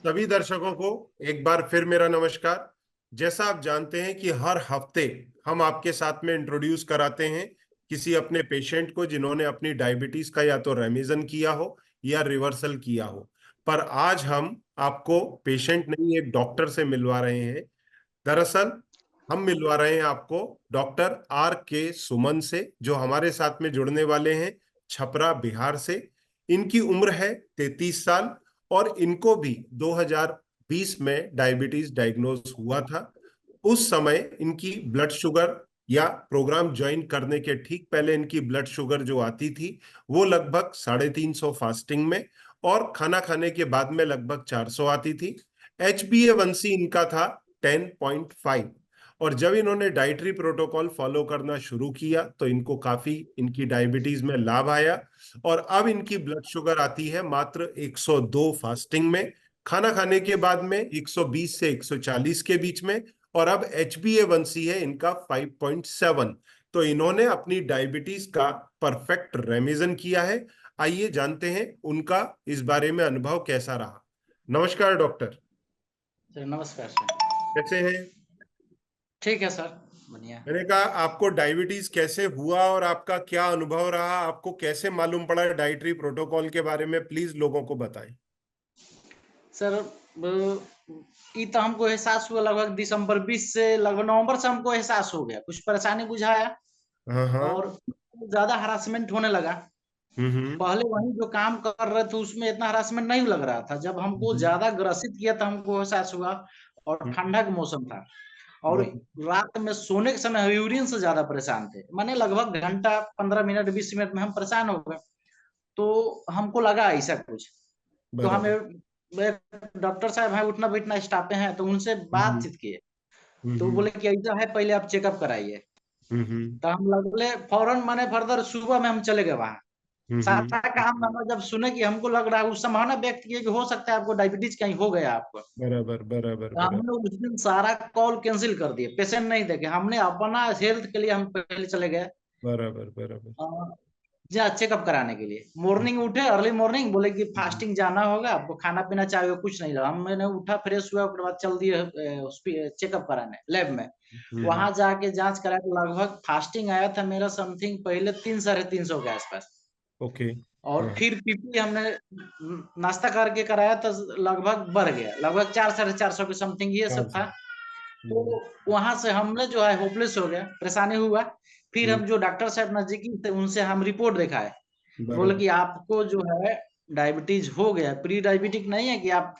सभी दर्शकों को एक बार फिर मेरा नमस्कार। जैसा आप जानते हैं कि हर हफ्ते हम आपके साथ में इंट्रोड्यूस कराते हैं किसी अपने पेशेंट को जिन्होंने अपनी डायबिटीज का या तो रेमिजन किया हो या रिवर्सल किया हो। पर आज हम आपको पेशेंट नहीं, एक डॉक्टर से मिलवा रहे हैं। दरअसल हम मिलवा रहे हैं आपको डॉक्टर R. K. सुमन से, जो हमारे साथ में जुड़ने वाले हैं छपरा, बिहार से। इनकी उम्र है 33 साल और इनको भी 2020 में डायबिटीज डायग्नोज हुआ था। उस समय इनकी ब्लड शुगर, या प्रोग्राम ज्वाइन करने के ठीक पहले इनकी ब्लड शुगर जो आती थी वो लगभग 350 फास्टिंग में, और खाना खाने के बाद में लगभग 400 आती थी। HbA1c इनका था 10.5। और जब इन्होंने डाइटरी प्रोटोकॉल फॉलो करना शुरू किया तो इनको काफी इनकी डायबिटीज में लाभ आया, और अब इनकी ब्लड शुगर आती है मात्र 102 फास्टिंग में, खाना खाने के बाद में 120 से 140 के बीच में, और अब HbA1c है इनका 5.7। तो इन्होंने अपनी डायबिटीज का परफेक्ट रेमिजन किया है। आइए जानते हैं उनका इस बारे में अनुभव कैसा रहा। नमस्कार डॉक्टर। सर नमस्कार सर। कैसे हैं? ठीक है सर, बढ़िया। मैंने कहा आपको डायबिटीज कैसे हुआ और आपका क्या अनुभव रहा, आपको कैसे मालूम पड़ा डाइटरी प्रोटोकॉल के बारे में, प्लीज लोगों को बताएं। सर ये तो हमको एहसास हुआ लगभग दिसंबर 20 से लगभग नवंबर से हमको एहसास हो गया, कुछ परेशानी बुझाया हाँ हाँ। और ज्यादा हरासमेंट होने लगा। हम्म। पहले वहीं जो काम कर रहे थे उसमें इतना हरासमेंट नहीं लग रहा था, जब हमको हम्म। ज्यादा ग्रसित किया था हमको एहसास हुआ। और ठंडा का मौसम था और रात में सोने के समय यूरिन से ज्यादा परेशान थे, माने लगभग घंटा 15 मिनट 20 मिनट में हम परेशान हो गए। तो हमको लगा ऐसा कुछ। तो हम बराबर। डॉक्टर साहब हैं, उठना बैठना स्टाफ हैं, तो उनसे हम्म। बातचीत किए। तो वो हम्म। बोले कि ऐसा है, पहले आप चेकअप कराइए। हम्म। तो हम लगले फौरन, माने फर्दर सुबह में हम चले गए वहां। सारा हम्म। काम हम जब सुने कि हमको लग रहा है, उस संभावना व्यक्त किए कि हो सकता है आपको डायबिटीज कहीं हो गया आपको। बराबर बराबर तो बराबर हमने उस दिन सारा कॉल कैंसिल कर दिए, पेशेंट नहीं देखे, हमने अपना हेल्थ के लिए हम पहले चले गए बराबर बराबर। जा चेकअप कराने के लिए। मॉर्निंग उठे, अर्ली मॉर्निंग, बोले कि हम्म। फास्टिंग जाना होगा आपको, खाना पीना चाहिए, कुछ नहीं लगा। मैंने उठा, फ्रेश हुआ, उसके बाद चल दिए चेकअप कराने लैब में। हम्म। वहां जाके जांच कराया तो लगभग फास्टिंग आया था मेरा समथिंग पहले 300-350 के आसपास। ओके। और हाँ। फिर पीपी हमने नाश्ता करके कराया तो लगभग बढ़ गया, लगभग 400-450 के समथिंग ये सब 400। था। तो वहां से हमने जो है होपलेस हो गया, परेशानी हुआ। फिर हम्म। हम जो डॉक्टर साहब नजदीकी थे उनसे हम रिपोर्ट दिखाए। बोले बराबर। कि आपको जो है डायबिटीज हो गया, प्री डायबिटिक नहीं है कि आप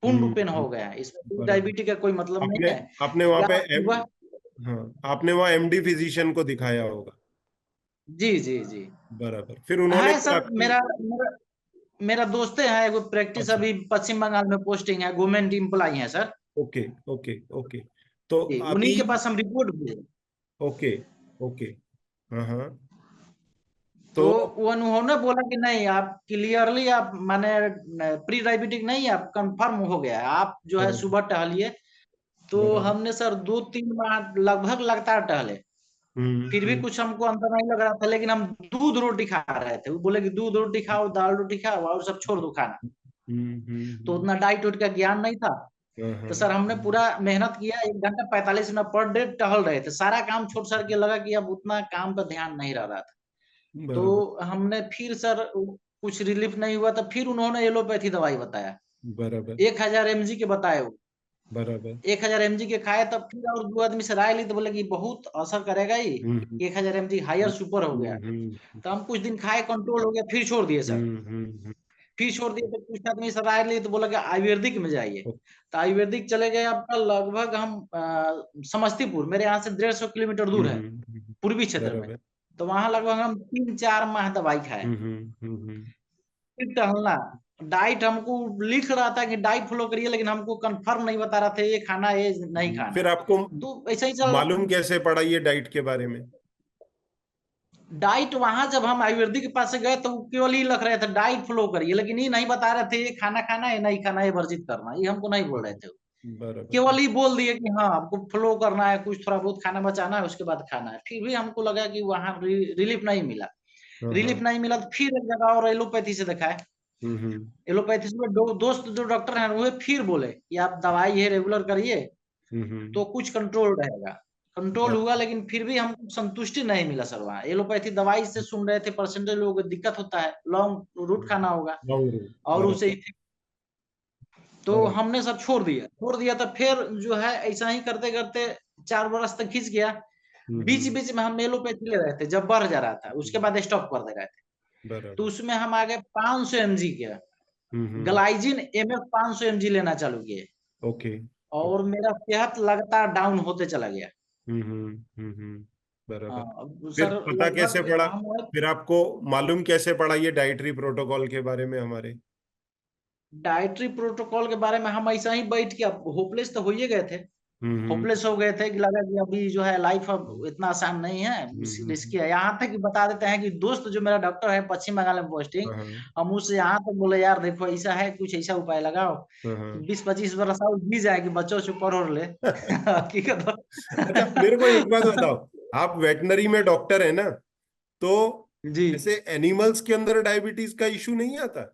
पूर्ण रूपेण हम्म। हो गया है, इसमें प्री बराबर। डायबिटिक का कोई मतलब आपने नहीं है। आपने वहां या पे सुबह, हाँ, आपने वहां MD फिजिशियन को दिखाया होगा। जी जी जी। बराबर, फिर उन्होंने है क्या सर, आपकी? मेरा मेरा मेरा दोस्त है, वो प्रैक्टिस अच्छा। अभी पश्चिम बंगाल में पोस्टिंग है, गवर्नमेंट एम्प्लॉई है सर। Okay okay okay. तो जी, अभी उन्हीं के पास हम रिपोर्ट भेजे। Okay okay. हाँ हाँ। तो तो वो उन्होंने बोला कि नहीं, आप क्लियरली आप माने प्री डायबिटिक नहीं है, आप कंफर्म हो गया है, आप जो है बराबर सुबह टहलिए। तो बराबर। हमने सर 2-3 माह लगभग लगातार टहले, फिर भी हम्म। कुछ हमको अंतर नहीं लग रहा था। लेकिन हम दूध रोटी खा रहे थे, वो बोले कि दूध रोटी खाओ, दाल रोटी खाओ और सब छोड़ दो खाना। तो हम्म। उतना डाइट उट का ज्ञान नहीं था। हाँ तो हाँ। सर हमने पूरा मेहनत किया, 1 घंटा 45 मिनट पर डे टहल रहे थे, सारा काम छोड़ छाड़ के, लगा कि अब उतना काम पे ध्यान नहीं रह रहा था। तो बराबर हमने फिर सर कुछ रिलीफ नहीं हुआ, तो फिर उन्होंने एलोपैथी दवाई बताया, बराबर 1000 mg के बताए वो। बराबर। 1000 mg के खाए, तब फिर और 2 आदमी से राय ली तो बोले कि बहुत असर करेगा ये, हम्म। 1000 mg हायर सुपर हो गया। हम्म। तो हम कुछ दिन खाए, कंट्रोल हो गया, फिर छोड़ दिए सर। हम्म। फिर छोड़ दिए तो कुछ आदमी से राय ली तो बोला कि आयुर्वेदिक में जाइए। तो आयुर्वेदिक चले गए। आपका लगभग हम समस्तीपुर, मेरे यहाँ से 150 किलोमीटर दूर है, पूर्वी क्षेत्र में। बराबर। तो वहां लगभग हम 3-4 माह दवाई खाए। फिर टहलना, डाइट हमको लिख रहा था कि डाइट फॉलो करिए, लेकिन हमको कंफर्म नहीं बता रहा था ये खाना ये नहीं खाना। फिर आपको तो ऐसा ही चल रहा था। मालूम कैसे पड़ा ये डाइट के बारे में? डाइट वहां जब हम आयुर्वेदिक के पास से गए तो वो केवल ही लिख रहे थे डाइट फॉलो करिए, लेकिन ये नहीं बता रहे थे ये खाना खाना है नहीं खाना, ये वर्जित करना, ये हमको नहीं बोल रहे थे। बराबर। केवल ही बोल दिए कि हाँ आपको फ्लो करना है, कुछ थोड़ा बहुत खाना बचाना है, उसके बाद खाना है। फिर भी हमको लगा कि वहां रिलीफ नहीं मिला। हाँ हाँ। रिलीफ नहीं मिला तो फिर एक जगह और एलोपैथी से दिखाए। एलोपैथी से दोस्त जो डॉक्टर हैं वो फिर बोले कि आप दवाई है रेगुलर करिए तो कुछ कंट्रोल रहेगा। कंट्रोल हुआ, लेकिन फिर भी हमको संतुष्टि नहीं मिला सर। वहाँ एलोपैथी दवाई से सुन रहे थे, परसेंटेज लोगों को दिक्कत होता है, लॉन्ग रूट खाना होगा और उसे तो हमने सब छोड़ दिया। तो फिर जो है ऐसा ही करते करते 4 बरस तक खींच गया। बीच बीच में हम एलोपैथी ले रहे थे, जब बढ़ जा रहा था उसके बाद स्टॉप कर दे रहे थे। तो उसमें हम आगे 500 mg के ग्लाइजिन MF 500 mg लेना चालू किए। ओके। और मेरा सेहत लगातार डाउन होते चला गया। बराबर। फिर सर पता कैसे लगभग पड़ा, हम फिर आपको मालूम कैसे पड़ा ये डाइटरी प्रोटोकॉल के बारे में हमारे? डाइटरी प्रोटोकॉल के बारे में हम ऐसा ही बैठ के होपलेस तो हो ही गए थे। होपलेस हो गए थे कि लगा कि अभी जो है लाइफ अब इतना आसान नहीं है, रिस्की है। यहाँ तक कि बता देते हैं कि दोस्त जो मेरा डॉक्टर है पश्चिम बंगाल में पोस्टिंग, हम उससे यहाँ तक बोले यार देखो ऐसा है, कुछ ऐसा उपाय लगाओ 20-25 बरस और जी जाए कि बच्चों से पढ़ ले। हकीकत। अच्छा मेरे को एक बात बताओ, आप वेटनरी में डॉक्टर है ना, तो जी ऐसे एनिमल्स के अंदर डायबिटीज का इशू नहीं आता?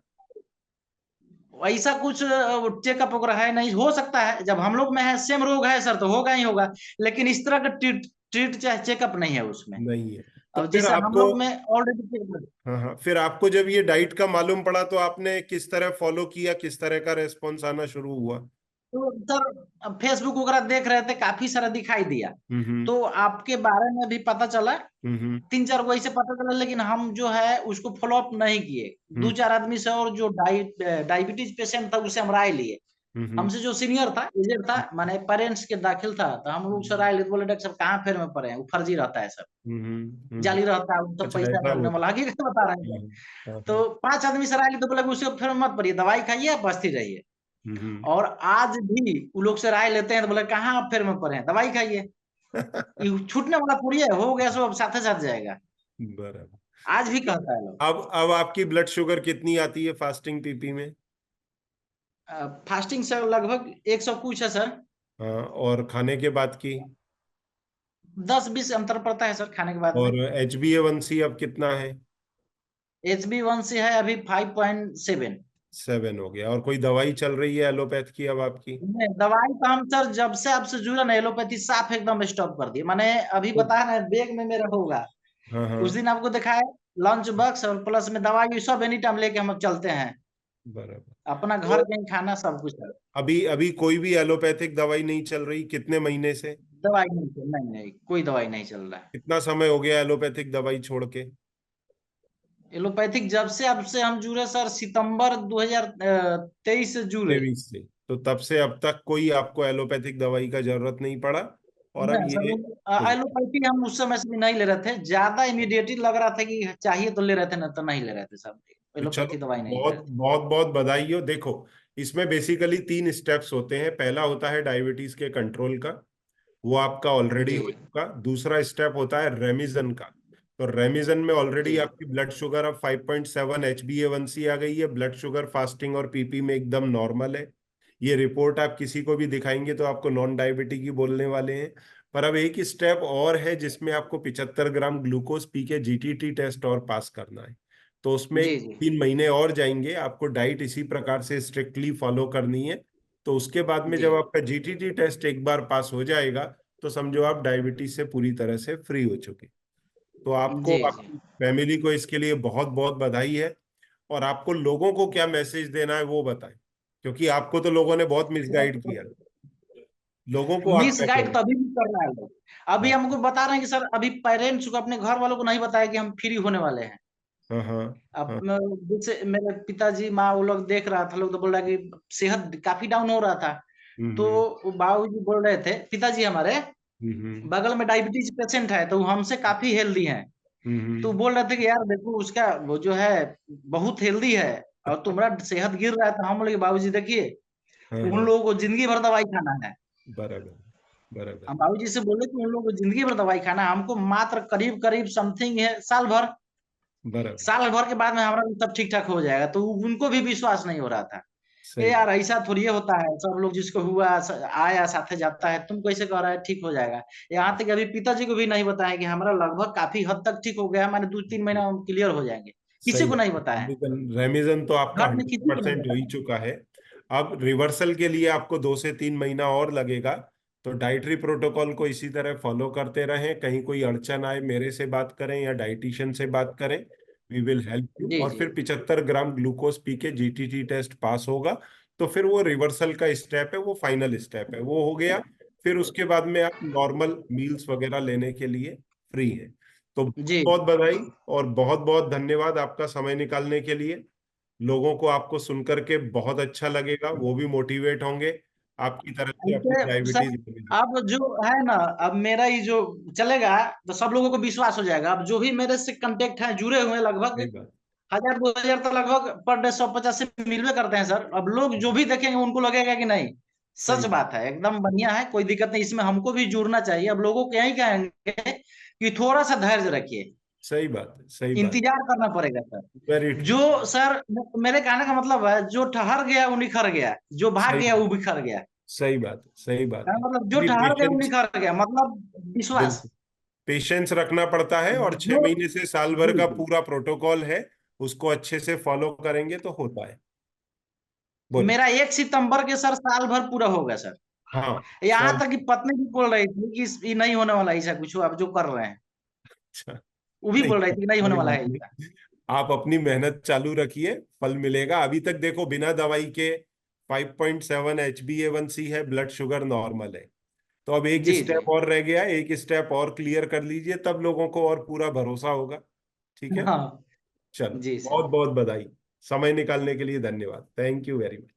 ऐसा कुछ चेकअप वगैरह है नहीं, हो सकता है जब हम लोग में है सेम रोग है सर तो होगा ही होगा, लेकिन इस तरह का ट्रीट चाहे चेकअप नहीं है उसमें। नहीं है तो अब फिर जैसे हम आपको, लोग में ऑलरेडी हाँ हाँ, फिर आपको जब ये डाइट का मालूम पड़ा तो आपने किस तरह फॉलो किया, किस तरह का रेस्पॉन्स आना शुरू हुआ? तो सर फेसबुक वगैरह देख रहे थे, काफी सारा दिखाई दिया। हम्म तो आपके बारे में भी पता चला, हम्म 3-4 को ऐसे पता चला, लेकिन हम जो है उसको फॉलो अप नहीं किए। हम्म 2-4 आदमी से और जो डायबिटीज पेशेंट था उससे हम राय लिए। हम्म हमसे जो सीनियर था, एजेड था, माने पेरेंट्स के दाखिल था, तो हम लोग से राय लिए, बोले डॉक्टर साहब कहाँ फेर में पड़े हैं, वो फर्जी रहता है सब, जाली रहता है, वो सब अच्छा पैसा ऐसा ठगने होता वाला, हकीकत बता रहे हैं। है। तो 5 आदमी से राय लिए तो बोले उसके फेर में मत पड़िए, दवाई खाइए, आप स्थिर रहिए। हम्म और आज भी वो लोग से राय लेते हैं तो बोले कहाँ आप फेर में पड़े हैं, दवाई खाइए। ये छूटने वाला थोड़ी है, हो गया सो अब साथ साथ जाएगा। बराबर। आज भी कहता है लोग। अब आपकी ब्लड शुगर कितनी आती है फास्टिंग पीपी में? फास्टिंग से लगभग 100 कुछ है सर। हाँ, और खाने के बाद की? 10-20 अंतर पड़ता है सर खाने के बाद में। और HbA1c अब कितना है? HB1C है अभी 5.7। 7 हो गया। और कोई दवाई चल रही है एलोपैथ की अब आपकी? दवाई तो हम सर जब से आपसे जुड़ा ना एलोपैथी साफ एकदम स्टॉप कर दी। मैंने अभी तो बताया ना बैग में मेरा होगा, हाँ हाँ। उस दिन आपको दिखाया, लंच बॉक्स और प्लस में दवाई सब एनी टाइम लेके हम चलते हैं। बराबर। अपना घर तो के खाना सब कुछ है। अभी अभी कोई भी एलोपैथिक दवाई नहीं चल रही कितने महीने से? दवाई नहीं नहीं कोई दवाई नहीं चल रहा है। कितना समय हो गया एलोपैथिक दवाई छोड़ के? एलोपैथिक जब से अब से हम जुड़े सर सितंबर 2023 से जुड़े। 23 से? तो तब से अब तक कोई आपको एलोपैथिक दवाई का जरूरत नहीं पड़ा, और अब नहीं सर, ये हो गया। एलोपैथी हम उस समय से भी नहीं ले रहे थे, ज्यादा इमीडिएटली लग रहा था कि चाहिए तो ले रहे थे, ना तो नहीं ले रहे थे सब। तो चलो, एलोपैथी दवाई नहीं ले रहे बहुत थे। बहुत बहुत बधाई हो। देखो, इसमें बेसिकली 3 स्टेप्स होते हैं। पहला होता है डायबिटीज के कंट्रोल का, वो आपका ऑलरेडी जी हो चुका। दूसरा स्टेप होता है रेमिजन का। तो रेमिजन में ऑलरेडी जी आपकी ब्लड शुगर अब 5.7 HbA1c आ गई है। ब्लड शुगर फास्टिंग और पीपी में एकदम नॉर्मल है। ये रिपोर्ट आप किसी को भी दिखाएंगे तो आपको नॉन डायबिटिक ही बोलने वाले हैं। पर अब एक स्टेप और है जिसमें आपको 75 ग्राम ग्लूकोज पी के GTT टेस्ट और पास करना है। तो उसमें जी जी 3 महीने और जाएंगे, आपको डाइट इसी प्रकार से स्ट्रिक्टली फॉलो करनी है। तो उसके बाद में जी जब आपका GTT टेस्ट एक बार पास हो जाएगा तो समझो आप डायबिटीज से पूरी तरह से फ्री हो चुके। तो आपको, जी जी आपकी फैमिली को इसके लिए बहुत बहुत बधाई है। और आपको लोगों को क्या मैसेज देना है वो बताएं, क्योंकि आपको तो लोगों ने बहुत मिसगाइड किया। लोगों को आप मिस क्या गाइड कहें? तभी भी कर रहा है लोग। अभी हाँ हमको बता रहे हैं कि सर अभी पेरेंट्स को अपने घर वालों को नहीं बताया कि हम फ्री होने वाले हैं। हाँ हाँ अब हाँ। जैसे मेरे पिताजी माँ वो लोग देख रहा था, लोग तो बोल रहा कि सेहत काफी डाउन हो रहा था। हम्म तो बाबू जी बोल रहे थे, पिताजी हमारे हम्म बगल में डायबिटीज पेशेंट है, तो वो हमसे काफी हेल्दी है। तो हम्म बोल रहे थे कि यार देखो उसका वो जो है बहुत हेल्दी है और तुम्हारा सेहत गिर रहा है। तो हम बोले बाबूजी देखिए हाँ उन हाँ। लोगों को जिंदगी भर दवाई खाना है। बराबर बराबर हम बाबूजी से बोले कि उन लोगों को जिंदगी भर दवाई खाना है, हमको मात्र करीब करीब समथिंग है साल भर। बराबर। साल भर के बाद में हमारा सब ठीक ठाक हो जाएगा। तो उनको भी विश्वास नहीं हो रहा था। ये सही यार बात। ऐसा थोड़ी होता है, सब लोग जिसको हुआ आया साथे जाता है, तुम कैसे कह रहा है ठीक हो जाएगा। यहाँ तक अभी पिताजी को भी नहीं बताया कि हमारा लगभग काफी हद तक ठीक हो गया है, माने 2-3 महीना हम क्लियर हो जाएंगे। किसी सही को बात नहीं है। बताया। रेमिजन तो आपका घर में किसी को नहीं 100% हो ही बताया। चुका है। अब रिवर्सल के लिए आपको 2 से 3 महीना और लगेगा। तो डाइटरी प्रोटोकॉल को इसी तरह फॉलो करते रहें, कहीं कोई अड़चन आए मेरे से बात करें या डाइटिशियन से बात करें, वी विल हेल्प यू। जी और जी फिर 75 ग्राम ग्लूकोज पी के जीटीटी टेस्ट पास होगा, तो फिर वो रिवर्सल का स्टेप है, वो फाइनल स्टेप है, वो हो गया। फिर उसके बाद में आप नॉर्मल मील्स वगैरह लेने के लिए फ्री है। तो जी बहुत बधाई और बहुत बहुत धन्यवाद आपका समय निकालने के लिए। लोगों को आपको सुनकर के बहुत अच्छा लगेगा, वो भी मोटिवेट होंगे आपकी तरफ से अपनी ऐसे सर। डायबिटीज। अब जो है ना, अब मेरा ही जो चलेगा तो सब लोगों को विश्वास हो जाएगा। अब जो भी मेरे से कांटेक्ट है, जुड़े हुए हैं, लगभग सही बात। 1000 2000 तो लगभग पर डे 150 से मिलवे करते हैं सर। अब लोग जो भी देखेंगे उनको लगेगा कि नहीं, सही सच बात। बात है, एकदम बढ़िया है, कोई दिक्कत नहीं। इसमें हमको भी जुड़ना चाहिए। अब लोगों को यही कहेंगे कि थोड़ा सा धैर्य रखिए, सही बात है। सही बात। इंतजार करना पड़ेगा सर। Very true. जो सर, मेरे कहने का मतलब है, जो ठहर गया वो निखर गया, जो भाग सही गया वो बात। बिखर गया। सही बात है। सही बात है। मतलब जो भी ठहर गया वो पेशेंस। निखर गया, मतलब विश्वास। बिल्कुल। पेशेंस रखना पड़ता है, और छह जो महीने से साल भर जी का जी। पूरा प्रोटोकॉल है, उसको अच्छे से फॉलो करेंगे तो होता है। बोलिए। मेरा 1 सितंबर के सर साल भर पूरा हो गया सर। हाँ। यहाँ साल। तक कि पत्नी भी बोल रही थी कि ये नहीं होने वाला ऐसा कुछ, आप जो कर रहे हैं। अच्छा। वो भी नहीं, बोल रही थी कि नहीं होने कोई वाला बात है ऐसा। नहीं। आप अपनी मेहनत चालू रखिए, फल मिलेगा। अभी तक देखो बिना दवाई के 5.7 HbA1c है, ब्लड शुगर नॉर्मल है। तो अब एक जी जी। स्टेप और रह गया, एक स्टेप और क्लियर कर लीजिए, तब लोगों को और पूरा भरोसा होगा। ठीक है। हाँ। चलो, जी बहुत सर। बहुत बधाई। समय निकालने के लिए धन्यवाद। Thank you very much.